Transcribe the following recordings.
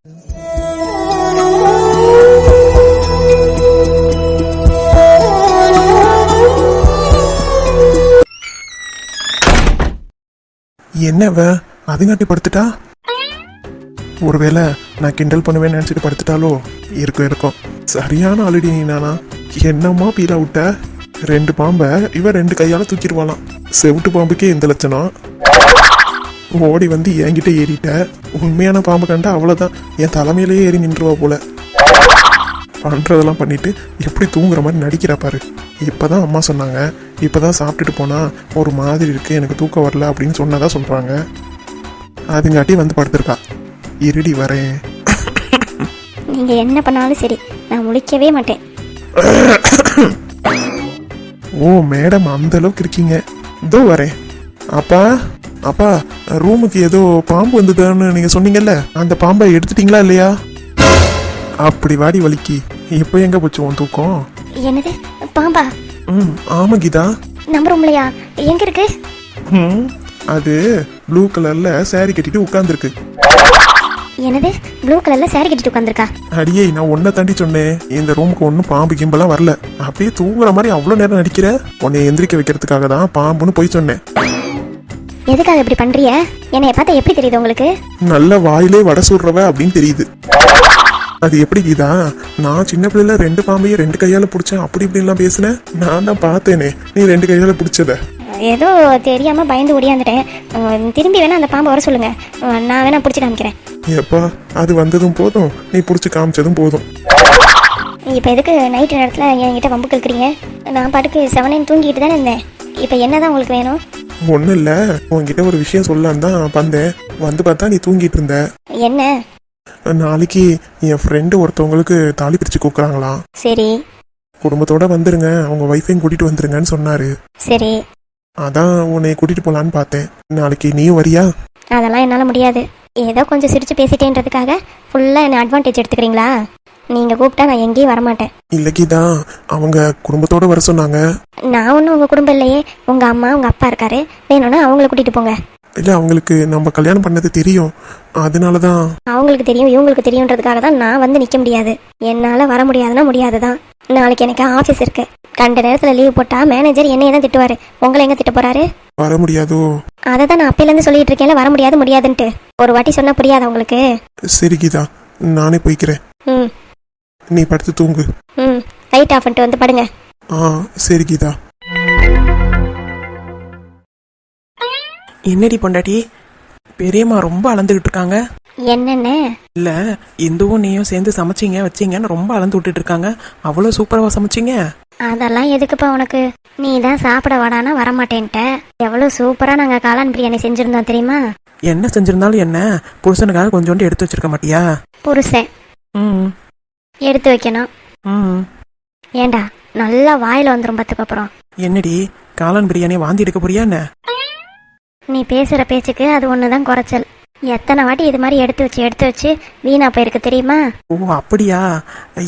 என்னவ அதுங்காட்டி படுத்துட்டா? ஒருவேளை நான் கிண்டல் பண்ணுவேன்னு நினைச்சிட்டு படுத்துட்டாலோ? இருக்கும் சரியான ஆல்ரெடி நீ நானா என்னம்மா பீலா விட்ட? 2 பாம்பை இவ 2 கையால தூக்கிடுவாளாம். செவிட்டு பாம்புக்கே இந்த லட்சணம். ஓடி வந்து என்கிட்ட ஏறிட்ட. உண்மையான பாம்பு கண்டா அவ்வளவுதான், என் தலைமையிலேயே ஏறி நின்றுவா போல. பண்றதெல்லாம் பண்ணிட்டு எப்படி தூங்குற மாதிரி நடிக்கிறா பாரு. இப்பதான் அம்மா சொன்னாங்க, இப்பதான் சாப்பிட்டுட்டு போனா ஒரு மாதிரி இருக்கு, எனக்கு தூக்கம் வரல அப்படின்னு சொன்னதா சொல்றாங்க. அதுங்காட்டி வந்து படுத்திருக்கா. இருடி வரேன். நீங்க என்ன பண்ணாலும் சரி, நான் முழிக்கவே மாட்டேன். ஓ மேடம், அந்த அளவுக்கு இருக்கீங்க. இதோ வரேன். அப்பா அப்பா, ரூமுக்கு ஏதோ பாம்பு வந்ததுன்னு நீங்க சொன்னீங்கல்ல, அந்த பாம்பை எடுத்துட்டீங்களா இல்லையா? அப்படி வாடி வலிக்கு. இப்போ எங்க போச்சு உன் தூக்கம்? என்னது பாம்பா? ஆமா கீதா. நம்ம ரூம்லயா? எங்க இருக்கு? அது ப்ளூ கலர்ல சாரி கட்டிட்டு உட்கார்ந்துருக்கு. என்னது ப்ளூ கலர்ல சாரி கட்டிட்டு உட்கார்ந்துருக்கா? அடியே, நான் ஒன்ன தாண்டி சொன்னேன், இந்த ரூமுக்கு ஒன்னும் பாம்பு கிம்பெல்லாம் வரல. அப்படியே தூங்குற மாதிரி அவ்வளவு நேரம் நடிக்கிற. உன்னை எந்திரிக்க வைக்கிறதுக்காக தான் பாம்புன்னு போய் சொன்னேன். எதுக்காக இப்படி பண்றிய? என்னைய பார்த்தா எப்படி தெரியுது உங்களுக்கு? நல்ல வாயிலே வடை சுடுறவ அப்படின்னு தெரியுது. அது எப்படி கீதா, நான் சின்ன பிள்ளைல 2 பாம்பையும் 2 கையால பிடிச்சேன் அப்படி இப்படி எல்லாம் பேசுனேன். நான் தான் பார்த்தேனே நீ 2 கையால பிடிச்சத. ஏதோ தெரியாம பயந்து ஓடியாந்துட்டேன். திரும்பி வேணா அந்த பாம்பை வர சொல்லுங்க, நான் வேணா பிடிச்சி காமிக்கிறேன். ஏப்பா, அது வந்ததும் போதும், நீ பிடிச்சி காமிச்சதும் போதும். இப்போ எதுக்கு நைட்டு நேரத்தில் என்கிட்ட வம்பு கேட்குறீங்க? நான் பாட்டுக்கு 7 தூங்கிட்டு தானே இருந்தேன். இப்போ என்னதான் உங்களுக்கு வேணும்? ஒன்றும் இல்லை, உன்கிட்ட ஒரு விஷயம் சொல்லலான்னு தான் வந்தேன். வந்து பார்த்தா நீ தூங்கிட்டு இருந்த. என்ன? நாளைக்கு என் ஃப்ரெண்டு ஒருத்தவங்களுக்கு தாலி பிரிச்சு கூக்குறாங்களாம். சரி. குடும்பத்தோட வந்துருங்க, அவங்க வைஃபையும் கூட்டிட்டு வந்துருங்கன்னு சொன்னாரு. சரி. அதான் உன்னை கூட்டிட்டு போலான்னு பார்த்தேன். நாளைக்கு நீயும் வரியா? அதெல்லாம் என்னால் முடியாது. ஏதோ கொஞ்சம் சிரிச்சு பேசிட்டேன்றதுக்காக ஃபுல்லாக என்ன அட்வான்டேஜ் எடுத்துக்கிறீங்களா? நீங்கள் கூப்பிட்டா நான் எங்கேயும் வரமாட்டேன். இல்லை கீதா, அவங்க குடும்பத்தோட வர சொன்னாங்க. நான் ஒன்றும் உங்கள் குடும்பம் இல்லையே. உங்கள் அம்மா உங்கள் அப்பா இருக்காரு, வேணும்னா அவங்கள கூட்டிகிட்டு போங்க. இல்லை, அவங்களுக்கு நம்ம கல்யாணம் பண்ணது தெரியும், அதனால தான். அவங்களுக்கு தெரியும் இவங்களுக்கு தெரியுன்றதுக்காக தான் நான் வந்து நிற்க முடியாது. என்னால் வர முடியாதுன்னா முடியாது தான். நாளைக்கு எனக்கு ஆஃபீஸ் இருக்கு. கண்ட நேரத்தில் லீவ் போட்டால் மேனேஜர் என்னையே தான் திட்டுவார். உங்களை எங்கே திட்ட போறாரு? வர முடியாதோ? அதை தான் நான் அப்பையிலேருந்து சொல்லிட்டு இருக்கேன்ல, வர முடியாது முடியாதுன்ட்டு. ஒரு வாட்டி சொன்னால் புரியாது உங்களுக்கு? சரி கீதா, நானே போய்க்கிறேன். நீ படுத்து தூங்கு. லைட் ஆஃப் பண்ணிட்டு வந்து படுங்க. சரி கீதா. என்னடி பொண்டாட்டி, பெரியம்மா ரொம்ப அளந்துகிட்டு இருக்காங்க. என்னென்ன? இல்ல, இந்துவும் நீயும் சேர்ந்து சமைச்சிங்க வச்சிங்கன்னு ரொம்ப அளந்து விட்டுட்டு இருக்காங்க. அவ்வளோ சூப்பராவா சமைச்சிங்க? அதெல்லாம் எதுக்குப்பா உனக்கு? நீ தான் சாப்பிட வாடானா வரமாட்டேன்ட்ட. எவ்வளோ சூப்பரா நாங்க காளான் பிரியாணி செஞ்சிருந்தோம் தெரியுமா? என்ன செஞ்சிருந்தாலும் என்ன, புருஷனுக்காக கொஞ்சோண்டு எடுத்து வச்சிருக்க மாட்டியா? புருஷன் எடுத்து வைக்கணும். ஏண்டா நல்லா வாயில வந்துரும் பத்துக்கு அப்புறம். என்னடி, காளான் பிரியாணி வாந்தி எடுக்க போறியா என்ன? நீ பேசுற பேச்சுக்கு அது ஒண்ணுதான் குறைச்சல். எத்தனை வாட்டி இது மாதிரி எடுத்து வச்சு வீணா போயிருக்கு தெரியுமா? ஓ அப்படியா?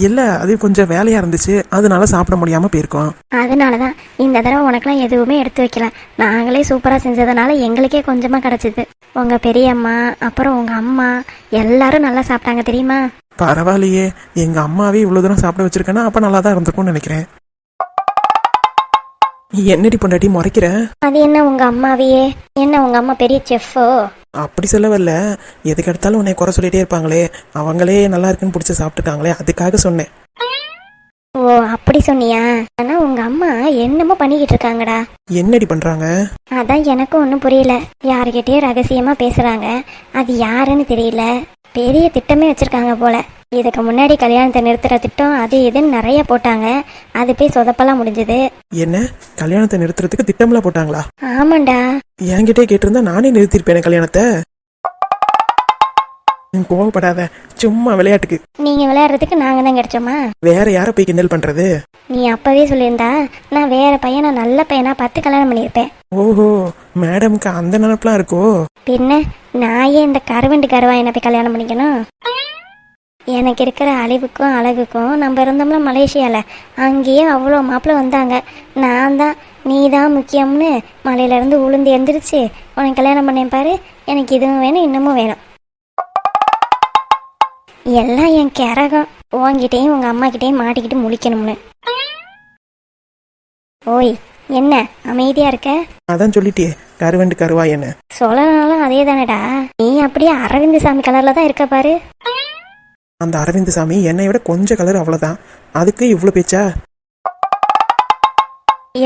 இல்ல, அது கொஞ்சம் வேலையா இருந்துச்சு, அதனால சாப்பிட முடியாம போயிருக்கோம். அதனாலதான் இந்த தடவை உனக்குலாம் எதுவுமே எடுத்து வைக்கல. நாங்களே சூப்பரா செஞ்சதுனால எங்களுக்கே கொஞ்சமா கிடைச்சது. உங்க பெரியம்மா அப்புறம் உங்க அம்மா எல்லாரும் நல்லா சாப்பிட்டாங்க தெரியுமா? பரவாயில்லையே, எங்க அம்மாவே இவ்வளவு தூரம் சாப்பிட வச்சிருக்கேன்னா அப்ப நல்லா தான் இருந்திருக்கும்னு நினைக்கிறேன். என்னடி பொண்டாட்டி முறைக்கிற? அது என்ன உங்க அம்மாவையே? என்ன உங்க அம்மா பெரிய செஃப்போ? அப்படி சொல்ல வரல, எதுக்கு எடுத்தாலும் உன்னை குறை சொல்லிட்டே இருப்பாங்களே, அவங்களே நல்லா இருக்குன்னு பிடிச்சி சாப்பிட்டுருக்காங்களே, அதுக்காக சொன்னேன். ஓ அப்படி சொன்னியா? ஆனா உங்க அம்மா என்னமோ பண்ணிக்கிட்டு இருக்காங்கடா. என்னடி பண்றாங்க? அதான் எனக்கும் ஒன்றும் புரியல. யாருக்கிட்டே ரகசியமா பேசுறாங்க, அது யாருன்னு தெரியல. பெரிய திட்டமே வச்சிருக்காங்க போல. இதுக்கு முன்னாடி கல்யாணத்தை நிறுத்துற திட்டம் அது இதுன்னு நிறைய போட்டாங்க. அது போய் சொதப்பெல்லாம் முடிஞ்சது. என்ன, கல்யாணத்தை நிறுத்துறதுக்கு திட்டம்லாம் போட்டாங்களா? ஆமாண்டா. என்கிட்டே கேட்டிருந்தா நானே நிறுத்திருப்பேன் கல்யாணத்தை. கோவப்படாத, சும்மா விளையாட்டுக்கு. நீங்க விளையாடுறதுக்கு நாங்க தான் கிடைச்சோமா? வேற யார போய் கிண்டல் பண்றது? நீ அப்பவே சொல்லியிருந்தா நான் வேற பையனை நல்ல பையனா பார்த்து கல்யாணம் பண்ணியிருப்பேன். ஓஹோ, மேடம்க்கு அந்த நினைப்புலாம் இருக்கோ? பின்ன நான் ஏன் இந்த கருவண்டு கருவா என்ன போய் கல்யாணம் பண்ணிக்கணும்? எனக்கு இருக்கிற அழிவுக்கும் அழகுக்கும் நம்ம இருந்தோம்னா மலேசியால, அங்கேயே அவ்வளோ மாப்பிள்ள வந்தாங்க. நான் தான் நீ தான் முக்கியம்னு மலையிலேருந்து உளுந்து எந்திரிச்சு உனக்கு கல்யாணம் பண்ணேன் பாரு. எனக்கு இதுவும் வேணும் இன்னமும் வேணும். எல்லாம் என் கிறகம். உங்ககிட்டயும் உங்க அம்மா கிட்டயும் மாட்டிக்கிட்டு முழிக்கணும்னு. ஓய், என்ன அமைதியா இருக்க? அதான் சொல்லிட்டே கருவண்டு கருவா என்ன. சொல்லனாலும் அதே தானடா. நீ அப்படியே அரவிந்த் சாமி கலர்ல தான் இருக்க பாரு. அந்த அரவிந்த் சாமி என்னை விட கொஞ்சம் கலர் அவ்வளோதான், அதுக்கு இவ்வளோ பேச்சா?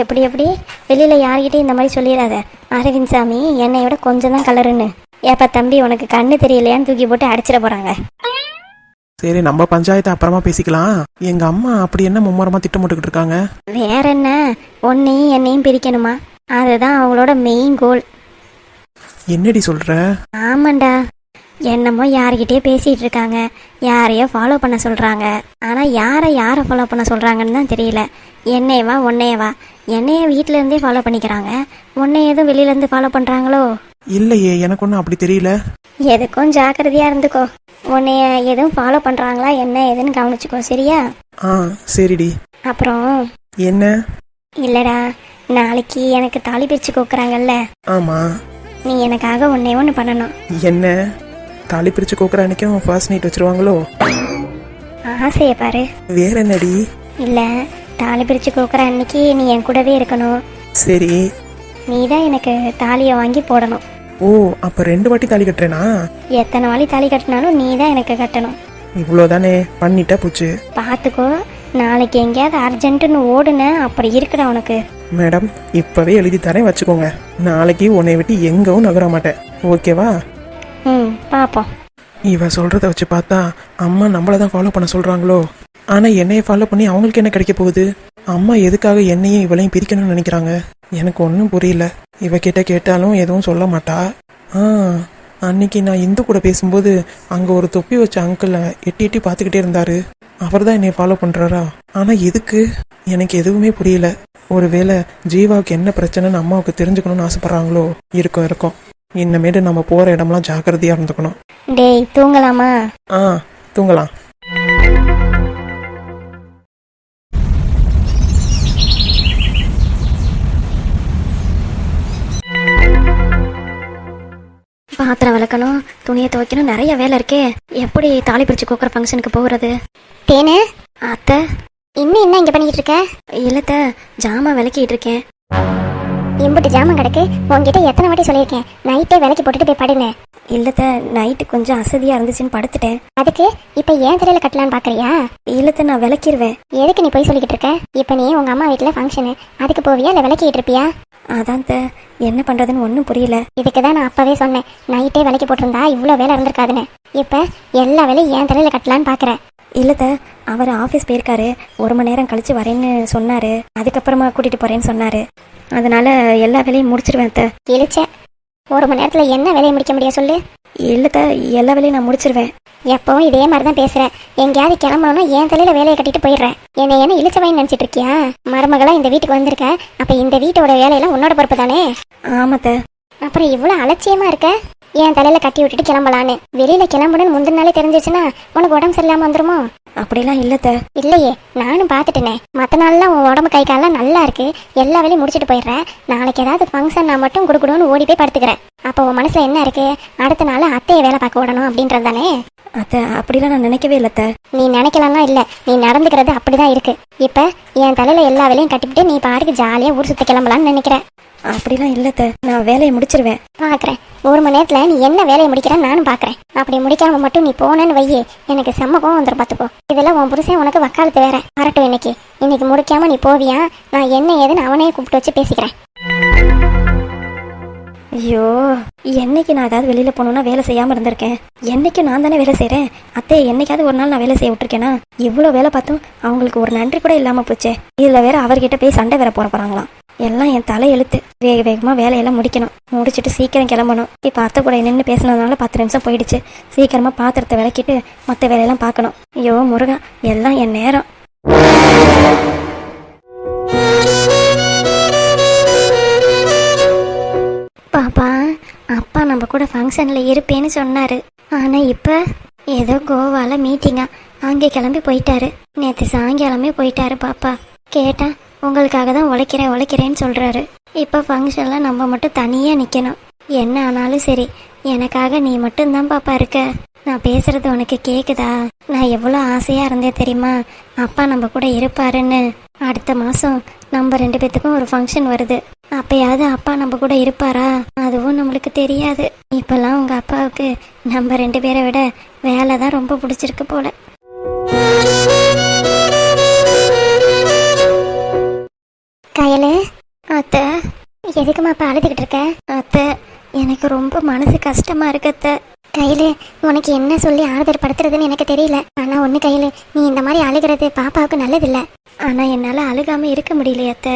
எப்படி எப்படி வெளியில யார்கிட்டயும் இந்த மாதிரி சொல்லிடாத. அரவிந்த் சாமி என்னை விட கொஞ்சம் தான் கலருன்னு. ஏப்பா தம்பி, உனக்கு கண்ணு தெரியலையான்னு தூக்கி போட்டு அடிச்சிட போறாங்க. சரி, நம்ம பஞ்சாயத்தை அப்புறமா பேசிக்கலாம். எங்க அம்மா அப்படி என்ன மும்மரமா திட்டமிட்டுக்கிட்டு இருக்காங்க? வேற என்ன, உன்னையும் என்னையும் பிரிக்கணுமா? அதுதான் அவங்களோட மெயின் கோல். என்னடி சொல்ற? ஆமாண்டா, என்னமோ யார்கிட்டயே பேசிட்டு இருக்காங்க, யாரையோ ஃபாலோ பண்ண சொல்றாங்க. ஆனா யாரை ஃபாலோ பண்ண சொல்றாங்கன்னு தான் தெரியல. என்னையவா உன்னையவா? என்னைய வீட்டுல இருந்தே ஃபாலோ பண்ணிக்கிறாங்க, உன்னைய எதுவும் வெளியில இருந்து ஃபாலோ பண்றாங்களோ? இல்லையே, எனக்கு ஒன்றும் அப்படி தெரியல. எதுக்கும் ஜாக்கிரதையா இருந்துக்கோ. உன்னைய எதுவும் ஃபாலோ பண்றாங்களா என்ன ஏதுன்னு கவனிச்சுக்கோ, சரியா? ஆ சரிடி. அப்புறம் என்ன? இல்லடா, நாளைக்கு எனக்கு தாலி பிரிச்சு கோக்குறாங்கல்ல. ஆமா. நீ எனக்காக ஒண்ணு பண்ணணும். என்ன? தாலி பிரிச்சு கோக்குற அன்னைக்கும் ஃபர்ஸ்ட் நைட் வச்சிருவாங்களோ? ஆசைய பாரு. வேற என்னடி? இல்ல, தாலி பிரிச்சு கோக்குற அன்னைக்கு நீ என் கூடவே இருக்கணும். சரி. நீ தான் எனக்கு தாலியை வாங்கி போடணும். ஓ, அப்ப 2 வாட்டி தாலி கட்டுறேனா? எத்தனை வாட்டி தாலி கட்டினாலும் நீ தான் எனக்கு கட்டணும். இவ்வளோதானே, பண்ணிட்டா போச்சு. பாத்துக்கோ, நாளைக்கு எங்கேயாவது அர்ஜென்ட்டுன்னு ஓடுன அப்படி இருக்குடா உனக்கு. மேடம், இப்பவே எழுதி தரேன், வச்சுக்கோங்க. நாளைக்கு உன்னை விட்டு எங்கவும் நகர மாட்டேன், ஓகேவா? பாப்போம். இவ சொல்றத வச்சு பார்த்தா அம்மா நம்மள தான் ஃபாலோ பண்ண சொல்றாங்களோ? ஆனா என்னைய ஃபாலோ பண்ணி அவங்களுக்கு என்ன கிடைக்க போகுது? அம்மா எதுக்காக என்னையும் இவளையும் பிரிக்கணும்னு நினைக்கிறாங்க? எனக்கு ஒன்றும் புரியல. இவ கிட்ட கேட்டாலும் எதுவும் சொல்ல மாட்டா. அன்னைக்கு நான் இந்து கூட பேசும்போது அங்க ஒரு தொப்பி வச்ச அங்கிள் எட்டி எட்டி பார்த்துக்கிட்டே இருந்தாரு. அவர் தான் என்னை ஃபாலோ பண்றாரா? ஆனா எதுக்கு? எனக்கு எதுவுமே புரியல. ஒருவேளை ஜீவாவுக்கு என்ன பிரச்சனைன்னு அம்மாவுக்கு தெரிஞ்சுக்கணும்னு ஆசைப்படுறாங்களோ? இருக்கும். இன்னமேட்டு நம்ம போற இடம்லாம் ஜாக்கிரதையா இருந்துக்கணும். டேய், தூங்கலாமா? தூங்கலாம். பாத்திரம் விளக்கணும், துணியை துவைக்கணும், நிறைய வேலை இருக்கே. எப்படி தாலி பிரிச்சு கோக்குற ஃபங்க்ஷனுக்கு போகிறது? தேனே, அத்தை இன்னும் என்ன இங்க பண்ணிட்டு இருக்க? இல்லத்த, ஜாமான் விளக்கிட்டு இருக்கேன். எம்பிட்டு ஜாமான் கிடக்கு, உங்ககிட்ட எத்தனை வாட்டி சொல்லியிருக்கேன் நைட்டே விளக்கி போட்டுட்டு போய் படுன்னு. இல்லத்த, நைட்டு கொஞ்சம் அசதியா இருந்துச்சுன்னு படுத்துட்டேன். அதுக்கு இப்ப ஏன் தலையில கட்டலான்னு பாக்குறியா? இல்லத்த, நான் விளக்கிடுவேன். எதுக்கு நீ போய் சொல்லிக்கிட்டு இருக்க? இப்ப நீ உங்க அம்மா வீட்டுல ஃபங்க்ஷனு, அதுக்கு போவியா இல்ல விளக்கிட்டு இருப்பியா? அதான் என்ன பண்றதுன்னு ஒன்றும் புரியல. இதுக்குதான் நான் அப்பவே சொன்னேன், நைட்டே விளக்கி போட்டிருந்தா இவ்வளவு வேலை இருந்திருக்காதுன்னு. இப்ப எல்லா வேலையும் ஏன் தலையில கட்டலான்னு பாக்குறேன். இல்லத்த, அவர் ஆஃபீஸ் போயிருக்காரு, 1 மணி நேரம் கழிச்சு வரேன்னு சொன்னாரு. அதுக்கப்புறமா கூட்டிட்டு போறேன்னு சொன்னாரு. அதனால எல்லா வேலையும் முடிச்சிருவேன். இழிச்ச 1 மணி நேரத்துல என்ன வேலையை முடிக்க முடியும் சொல்லு? இல்லத்த, எல்லா வேலையும் நான் முடிச்சிருவேன். எப்பவும் இதே மாதிரிதான் பேசுறேன். எங்கேயாவது கிளம்பணும்னா என் தலையில வேலையை கட்டிட்டு போயிடுறேன். என்ன இழிச்சவைன்னு நினைச்சிட்டு இருக்கியா? மருமகளா இந்த வீட்டுக்கு வந்திருக்க, அப்ப இந்த வீட்டோட வேலையெல்லாம் உன்னோட பொறுப்பு தானே? ஆமாத்த. அப்புறம் இவ்வளவு அலட்சியமா இருக்க? என் தலையில கட்டி விட்டுட்டு கிளம்பலான்னு. வெளியில கிளம்புன்னு முந்தின நாளே தெரிஞ்சிச்சுன்னா உனக்கு உடம்பு சரியில்லாம வந்துருமோ? அப்படிலாம் இல்லத்த. இல்லையே, நானும் பாத்துட்டேனே. மத்த நாள்லாம் உன் உடம்பு கை காலெல்லாம் நல்லா இருக்கு, எல்லா வேலையும் முடிச்சுட்டு போயிடுறேன். நாளைக்கு ஏதாவது ஃபங்க்ஷன் நான் மட்டும் குடுக்குடுன்னு ஓடி போய் படுத்துக்கிறேன். அப்போ உன் மனசுல என்ன இருக்கு? அடுத்த நாள் அத்தையை வேலை பார்க்க விடணும் அப்படின்றது தானே? அத்தை, அப்படிலாம் நான் நினைக்கவே இல்லத்த. நீ நினைக்கலாம்னா இல்ல, நீ நடந்துக்கிறது அப்படிதான் இருக்கு. இப்ப என் தலையில எல்லா வேலையும் கட்டிவிட்டு நீ பாட்டுக்கு ஜாலியா ஊர் சுத்த கிளம்பலான்னு நினைக்கிறேன். அப்படிலாம் இல்லத்த, நான் வேலையை முடிச்சிருவேன். பாக்குறேன், 1 மணி நேரத்துல நீ என்ன வேலையை முடிக்கிறேன்னு நானும் பாக்குறேன். அப்படி முடிக்காம மட்டும் நீ போனேன்னு வையே, எனக்கு செம்ம கோவம் வந்துடும் பாத்துக்கோ. இதெல்லாம் உன் புருஷன் உனக்கு வக்காலத்து வேற. வரட்டும், இன்னைக்கு முடிக்காம நீ போவியா? நான் என்ன ஏதுன்னு அவனையே கூப்பிட்டு வச்சு பேசிக்கிறேன். ஐயோ, என்னைக்கு நான் ஏதாவது வெளியில போகணும்னா வேலை செய்யாம இருந்திருக்கேன்? என்னைக்கு நான் தானே வேலை செய்யறேன். அத்தை, என்னைக்காவது ஒரு நாள் நான் வேலை செய்ய விட்டுருக்கேனா? இவ்வளவு வேலை பார்த்தும் அவங்களுக்கு ஒரு நன்றி கூட இல்லாம போச்சே. இதுல வேற அவர்கிட்ட போய் சண்டை வேற போறாங்களாம். எல்லாம் என் தலை எழுத்து. வேகமா வேலையெல்லாம் முடிக்கணும், முடிச்சுட்டு சீக்கிரம் கிளம்பணும். இப்ப அத்தை கூட நின்று பேசினதுனால 10 நிமிஷம் போயிடுச்சு. சீக்கிரமா பாத்திரத்தை விளக்கிட்டு மற்ற வேலையெல்லாம் பார்க்கணும். ஐயோ முருகா, எல்லாம் என் நேரம். பாப்பா, அப்பா நம்ம கூட ஃபங்க்ஷன்ல இருப்பேன்னு சொன்னாரு. ஆனா இப்ப ஏதோ கோவால மீட்டிங்கா, அங்கே கிளம்பி போயிட்டாரு. நேற்று சாயங்காலமே போயிட்டாரு. பாப்பா கேட்டா உங்களுக்காக தான் உழைக்கிறேன்னு சொல்றாரு. இப்ப ஃபங்க்ஷன்ல நம்ம மட்டும் தனியா நிக்கணும். என்ன ஆனாலும் சரி, எனக்காக நீ மட்டும்தான் பாப்பா இருக்க. நான் பேசுறது உனக்கு கேக்குதா? நான் எவ்வளோ ஆசையா இருந்தேன் தெரியுமா, அப்பா நம்ம கூட இருப்பாருன்னு. அடுத்த மாசம் நம்ம 2 பேத்துக்கும் ஒரு ஃபங்க்ஷன் வருது. அப்பயாவது அப்பா நம்ம கூட இருப்பாரா? அதுவும் நம்மளுக்கு தெரியாது. இப்பெல்லாம் உங்க அப்பாவுக்கு நம்ம 2 பேரை விட வேலை தான் ரொம்ப பிடிச்சிருக்கு போல. கயலு, அத்தை எதுக்குமா அப்பா அழுதுகிட்டு இருக்க? அத்தை எனக்கு ரொம்ப மனசு கஷ்டமா இருக்கு அத்தை. கையில உனக்கு என்ன சொல்லி ஆறுதல் படுத்துறதுன்னு எனக்கு தெரியல. ஆனா ஒண்ணு கையில, நீ இந்த மாதிரி அழுகிறது பாப்பாவுக்கு நல்லதில்ல. ஆனா என்னால அழுகாம இருக்க முடியலையே அத்தை.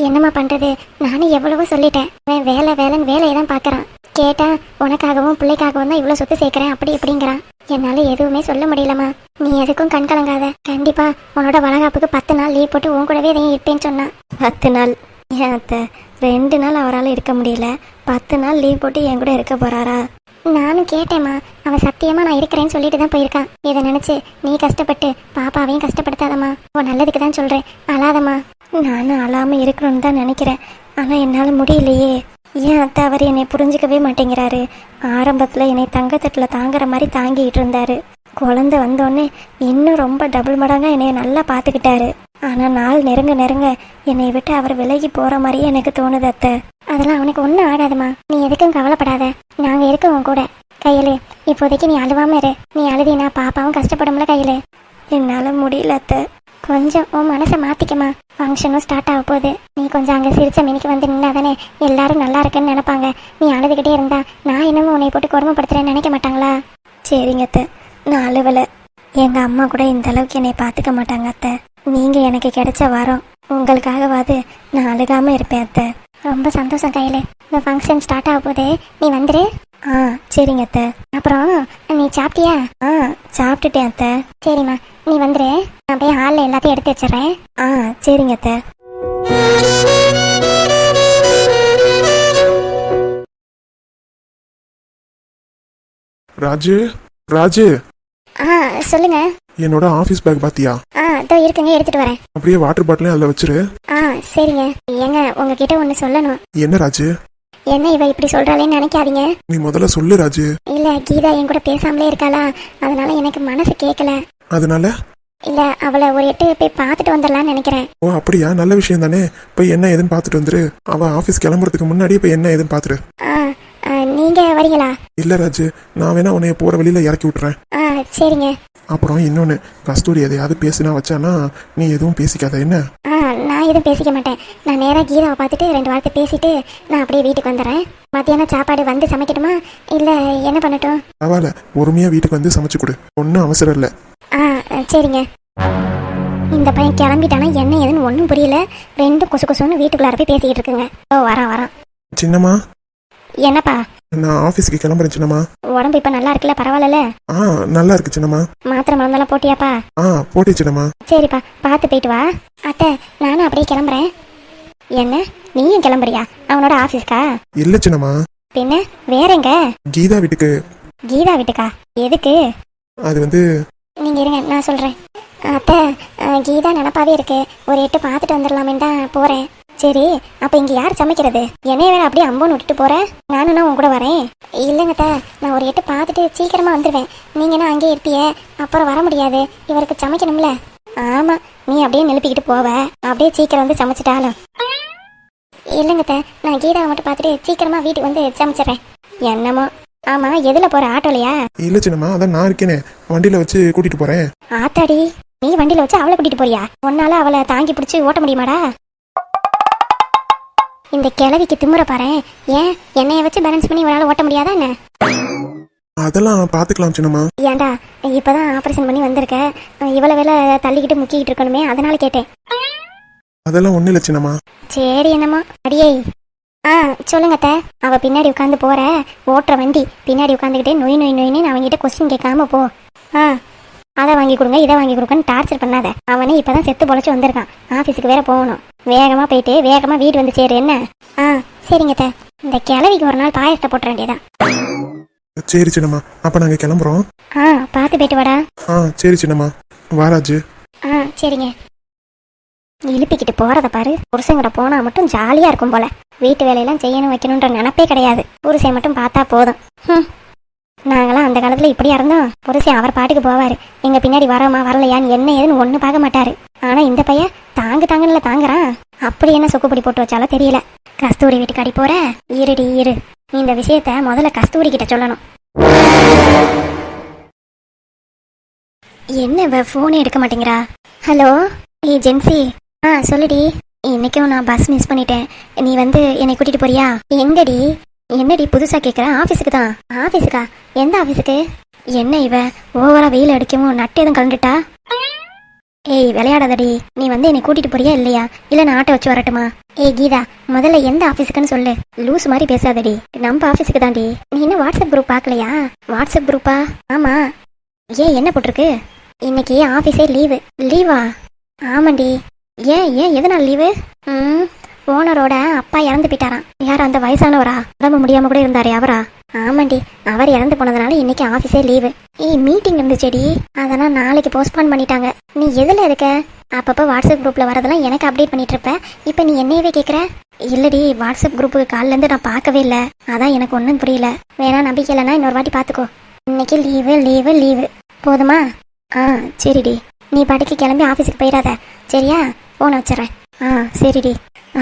என்னம்மா பண்றது, நானும் எவ்வளவோ சொல்லிட்டேன். அவன் வேலை வேலைன்னு வேலையை தான் பாக்குறான். கேட்டா உனக்காகவும் பிள்ளைக்காகவும் தான் இவ்வளவு சொத்து சேர்க்கிறேன் அப்படி இப்படிங்கிறான். என்னால எதுவுமே சொல்ல முடியலம்மா. நீ எதுக்கும் கண் கலங்காத. கண்டிப்பா உன்னோட வளகாப்புக்கு 10 நாள் லீவ் போட்டு உன் கூடவே இதையும் இருப்பேன்னு சொன்னான். 10 நாள்? ஏன் அத்தை, 2 நாள் அவரால் இருக்க முடியல, 10 நாள் லீவ் போட்டு என் கூட இருக்க போறாரா? நானும் கேட்டேம்மா. அவன் சத்தியமா நான் இருக்கிறேன்னு சொல்லிட்டு தான் போயிருக்கான். இதை நினைச்சு நீ கஷ்டப்பட்டு பாப்பாவையும் கஷ்டப்படுத்தாதம்மா. உன் நல்லதுக்கு தான் சொல்றேன், அழாதம்மா. நானும் அழாம இருக்கணும்னு தான் நினைக்கிறேன். ஆனா என்னால முடியலையே. ஏன் அத்தை அவர் என்னை புரிஞ்சுக்கவே மாட்டேங்கிறாரு? ஆரம்பத்துல என்னை தங்கத்தட்டுல தாங்குற மாதிரி தாங்கிட்டு இருந்தாரு. குழந்தை வந்தோடனே இன்னும் ரொம்ப டபுள் மடங்கா என்னை நல்லா பார்த்துக்கிட்டாரு. ஆனா நாள் நெருங்க நெருங்க என்னை விட்டு அவர் விலகி போற மாதிரியே எனக்கு தோணுது அத்தை. அதெல்லாம் அவனுக்கு ஒன்றும் ஆகாதுமா, நீ எதுக்கும் கவலைப்படாத. நாங்க இருக்கோம் கூட. கையில இப்போதைக்கு நீ அழுவாம இரு. நீ அழுதினா பாப்பாவும் கஷ்டப்படும்ல கையில. என்னால முடியல அத்தை. கொஞ்சம் உன் மனசை மாத்திக்கமா. ஃபங்க்ஷனும் ஸ்டார்ட் ஆக போகுது. நீ கொஞ்சம் அங்கே சிரிச்ச மினிக்கு வந்து நின்னாதானே எல்லாரும் நல்லா இருக்குன்னு நினைப்பாங்க. நீ அழுதுகிட்டே இருந்தா நான் என்னமோ உன்னை போட்டு கொடுமைப்படுத்துறேன்னு நினைக்க மாட்டாங்களா? சரிங்க அத்தை, நான் அழுவலை. எங்க அம்மா கூட இந்த அளவுக்கு என்னை பார்த்துக்க மாட்டாங்க அத்தை. நீங்க எனக்கு கிடைச்ச வரம். உங்களுக்காகவாது நான் அழுகாம இருப்பேன் அத்தை. ரொம்ப சந்தோஷம் கையில. இந்த ஃபங்க்ஷன் ஸ்டார்ட் ஆக போகுது, நீ வந்துரு. சரிங்க அத்தை. அப்புறம் நீ சாப்பிட்டியா? சாப்பிட்டுட்டேன் அத்தை. சரிம்மா, நீ வந்துரு. நான் போய் ஹாலில் எல்லாத்தையும் எடுத்து வச்சிடறேன். சரிங்க அத்தை. ராஜு, ராஜு, சொல்லுங்க. என்னோட ஆபீஸ் பேக் பாத்தியா? இதோ இருக்குங்க, எடுத்துட்டு வரேன். அப்படியே வாட்டர் பாட்டிலையும் அதில் வச்சிரு. சரிங்க. ஏங்க உங்ககிட்ட ஒன்று சொல்லணும். என்ன ராஜு? என்ன இவ இப்படி சொல்றாளேன்னு நினைக்காதீங்க. நீ முதல்ல சொல்லு ராஜு. இல்ல, கீதா என் கூட பேசாமலே இருக்காளா, அதனால எனக்கு மனசு கேட்கல. அதனால? இல்ல, அவளை ஒரு எட்டு போய் பார்த்துட்டு வந்துடலாம்னு நினைக்கிறேன். ஓ அப்படியா, நல்ல விஷயம் தானே. போய் என்ன ஏதுன்னு பார்த்துட்டு வந்துரு. அவ ஆபீஸ் கிளம்புறதுக்கு முன்னாடியே போய் என்ன ஏதுன்னு பார்த்துரு. நீங்க வரீங்களா? இல்ல ராஜு, நான் வேணா உன்னைய போற வழியில இறக்கி விட்டுறேன். சரிங்க. அப்புறம் இன்னொன்னு, கஸ்தூரி எதையாவது பேசினா வச்சானா நீ எதுவும் பேசிக்காத என்ன? நான் எதுவும் பேசிக்க மாட்டேன். நான் நேரா கீதாவை பார்த்துட்டு 2 வார்த்தை பேசிட்டு நான் அப்படியே வீட்டுக்கு வந்துடுறேன். மத்தியானம் சாப்பாடு வந்து சமைக்கட்டுமா இல்ல என்ன பண்ணட்டும்? பரவாயில்ல, பொறுமையா வீட்டுக்கு வந்து சமைச்சு கொடு, ஒன்னும் அவசரம் இல்ல. சரிங்க. இந்த பையன் கிளம்பிட்டானா என்ன ஏதுன்னு ஒன்றும் புரியல. 2 கொசு கொசுன்னு வீட்டுக்குள்ளார போய் பேசிக்கிட்டு இருக்குங்க. வரான். சின்னம்மா. என்னப்பா? நான் ஆபீஸ்க்கு கிளம்புறேன் சின்னம்மா. உடம்பு இப்ப நல்லா இருக்குல்ல? பரவாயில்ல? நல்லா இருக்கு சின்னம்மா. மாத்திரை மருந்தெல்லாம் போட்டியாப்பா? போட்டி சின்னம்மா. சரிப்பா, பார்த்து போயிட்டு வா. அத்தை, நானும் அப்படியே கிளம்புறேன். என்ன, நீயும் கிளம்புறியா அவனோட ஆபீஸ்க்கா? இல்ல சின்னம்மா. பின்ன வேறங்க? கீதா வீட்டுக்கு. கீதா வீட்டுக்கா? எதுக்கு? அது வந்து நீங்க இருங்க, நான் சொல்றேன். அத்தை, கீதா நினப்பாவே இருக்கு. ஒரு எட்டு பார்த்துட்டு வந்துடலாமேன்னு தான் போறேன். சரி, அப்ப இங்க யார் சமைக்கிறது? என்னைய வேற அப்படியே அம்போன்னு விட்டுட்டு போறேன். நானும் உன் கூட வரேன். இல்லைங்க அத்தை, நான் ஒரு எட்டு பார்த்துட்டு சீக்கிரமா வந்துடுவேன். நீங்கன்னா அங்கேயே இருப்பிய, அப்புறம் வர முடியாது. இவருக்கு சமைக்கணும்ல. ஆமா, நீ அப்படியே நிலுப்பிக்கிட்டு போவ, அப்படியே சீக்கிரம் வந்து சமைச்சிட்டாலும். இல்லைங்க அத்தை, நான் கீதாவை மட்டும் பார்த்துட்டு சீக்கிரமா வீட்டுக்கு வந்து சமைச்சிடறேன். என்னமோ. ஆமா, எதுல போற? ஆட்டோலையா? இல்ல சின்னம்மா, அதான் நான் இருக்கேனே, வண்டியில வச்சு கூட்டிட்டு போறேன். ஆத்தாடி, நீ வண்டியில வச்சு அவளை கூட்டிட்டு போறியா? உன்னால அவளை தாங்கி பிடிச்சி ஓட்ட முடியுமாடா? இந்த கிழவிக்கு திமுற பாரு. ஏன் என்னைய வச்சு பேலன்ஸ் பண்ணி இவளால ஓட்ட முடியாதா என்ன? அதெல்லாம் பாத்துக்கலாம் சின்னம்மா. ஏன்டா, இப்பதான் ஆபரேஷன் பண்ணி வந்திருக்க, இவ்வளவு வேலை தள்ளிக்கிட்டு முக்கிக்கிட்டு இருக்கணுமே, அதனால கேட்டேன். அதெல்லாம் ஒண்ணு இல்ல சின்னம்மா. சரி, என்னம்மா அடியே. சொல்லுங்க அத்தை. அவ பின்னாடி உட்காந்து போற, ஓட்டுற வண்டி பின்னாடி உட்காந்துக்கிட்டே நொய் நொய் நொயின்னு அவன்கிட்ட கொஸ்டின் கேட்காம போ. அதை வாங்கி கொடுங்க, இதை வாங்கி கொடுக்கன்னு டார்ச்சர் பண்ணாத. அவனே இப்பதான் செத்து பொழைச்சு வந்திருக்கான். ஆபீஸுக்கு வேற போகணும். வேகமா போயிட்டு வேகமா வீடு வந்து சேரு என்ன? சரிங்க அத்தை. இந்த கிழவிக்கு ஒரு நாள் பாயசத்தை போட்டுற வேண்டியதான். சரி சின்னம்மா, அப்ப நாங்க கிளம்புறோம். பார்த்து போயிட்டு வாடா. சரி சின்னம்மா, வாராஜு. சரிங்க. இழுப்பிக்கிட்டு போறத பாரு. புருஷங்கிட்ட போனா மட்டும் ஜாலியா இருக்கும் போல. வீட்டு வேலையெல்லாம் செய்யணும் வைக்கணும்ன்ற நினைப்பே கிடையாது. புருஷன் மட்டும் பார்த்தா போதும். நாங்களாம் அந்த காலத்துல இப்படியா இருந்தோம்? புருஷன் அவர் பாட்டுக்கு போவாரு, எங்க பின்னாடி வரோமா வரலையான்னு என்ன ஏதுன்னு ஒண்ணு பார்க்க மாட்டாரு. ஆனா இந்த பையன் தாங்குல தாங்குறான். அப்படி என்ன சொக்குப்படி போட்டு வச்சாலும் தெரியல. கஸ்தூரி வீட்டுக்கு அடி போற, இருடி இரு. இந்த விஷயத்த முதல்ல கஸ்தூரி கிட்ட சொல்லணும். என்ன போனே எடுக்க மாட்டேங்கிறா? ஹலோ ஏய் ஜென்சி, சொல்லுடி. இன்னைக்கும் நான் பஸ் மிஸ் பண்ணிட்டேன். நீ வந்து என்னை கூட்டிட்டு போறியா? எங்கடி? என்னடி புதுசா கேக்குற? ஆபீஸுக்கு தான். ஆபீஸுக்கா? எந்த ஆபீஸுக்கு? என்ன இவ ஓவரா வெயில் அடிக்கவும் நட்டு எதுவும் கலந்துட்டா? ஏய் விளையாடாதடி. நீ வந்து என்னை கூட்டிட்டு போறியா இல்லையா? இல்ல நான் ஆட்டோ வச்சு வரட்டுமா? ஏய் கீதா, முதல்ல எந்த ஆபீஸுக்குன்னு சொல்லு. லூஸ் மாதிரி பேசாதடி. நம்ம ஆபீஸுக்கு தான்டி. நீ என்ன வாட்ஸ்அப் குரூப் பார்க்கலையா? வாட்ஸ்அப் குரூப்பா? ஆமா. ஏன் என்ன போட்டிருக்கு? இன்னைக்கு ஆபீஸே லீவு. லீவா? ஆமாண்டி. ஏன் எதனால லீவு? ஓனரோட அப்பா இறந்து போயிட்டாராம். யார்? அந்த வயசானவரா? உடம்பு முடியாம கூட இருந்தாரு அவரா? ஆமாண்டி, அவர் இறந்து போனதுனால இன்னைக்கு ஆபீஸே லீவு. மீட்டிங் இருந்துச்சேடி, அதெல்லாம் நாளைக்கு போஸ்ட்பான் பண்ணிட்டாங்க. நீ எதுல இருக்க? அப்பப்போ வாட்ஸ்அப் குரூப்ல வரதெல்லாம் எனக்கு அப்டேட் பண்ணிட்டு இருப்ப. இப்ப நீ என்னையவே கேக்குற? இல்லடி, வாட்ஸ்அப் குரூப்புக்கு காலில இருந்து நான் பார்க்கவே இல்லை. அதான் எனக்கு ஒன்றும் புரியல. வேணா நம்பிக்கை இல்லைன்னா இன்னொரு வாட்டி பாத்துக்கோ. இன்னைக்கு லீவு லீவு லீவு போதுமா? சரிடி. நீ பாட்டுக்கு கிளம்பி ஆஃபீஸுக்கு போயிடாத, சரியா? போன வச்சிடறேன். சரிடி.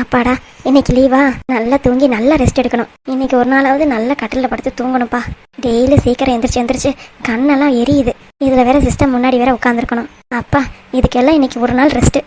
அப்பாடா, இன்னைக்கு லீவா? நல்லா தூங்கி நல்லா ரெஸ்ட் எடுக்கணும். இன்னைக்கு ஒரு நாளாவது நல்லா கட்டில படுத்து தூங்கணும்ப்பா. டெய்லி சீக்கிரம் எந்திரிச்சு கண்ணெல்லாம் எரியுது. இதுல வேற சிஸ்டம் முன்னாடி வேற உட்காந்துருக்கணும். அப்பா, இதுக்கெல்லாம் இன்னைக்கு ஒரு நாள் ரெஸ்ட்.